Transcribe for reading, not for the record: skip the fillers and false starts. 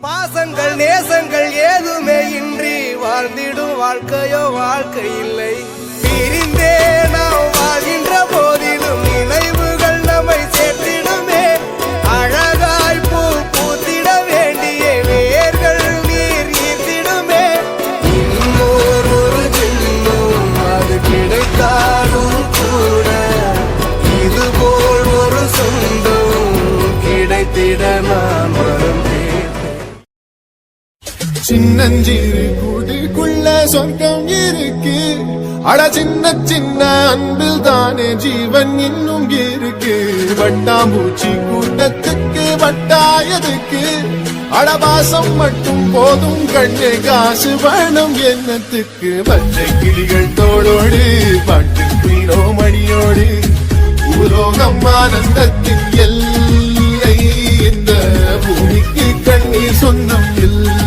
பாசங்கள் நேசங்கள் ஏதுமே இன்றி வாழ்ந்திடும் வாழ்க்கையோ வாழ்க்கை இல்லை. பிரிந்தே நாம் வாழ்கின்ற போதிலும் நினைவுகள் நம்மை சேர்த்திடுமே. அழகாய் பூ பூத்திட வேண்டிய வேர்கள் நீர் ஈர்த்திடுமே. இன்னொரு ஜென்மம் அது கிடைத்தாலும் கூட இதுபோல் ஒரு சொந்தம் கிடைத்திட நான் மறந்தேன். சின்னஞ்சிறு கூட்டுக்குள்ள சொர்க்கம் இருக்கு. அட சின்ன சின்ன அன்பில் தானே ஜீவன் இன்னும் இருக்கு. வட்டாம்பூச்சி கூட்டத்துக்கு வட்டாயதுக்கு அடபாசம் மட்டும் போதும் கண்ணே, காசு வேணும் எண்ணத்துக்கு. பச்சை கிளிகள் தோளோடு பாட்டு குயிலோ மணியோடு பூலோகம் ஆனந்தத்தின் எல்லை. இந்த பூமிக்கு கண்ணீர் சொந்தம் இல்லை.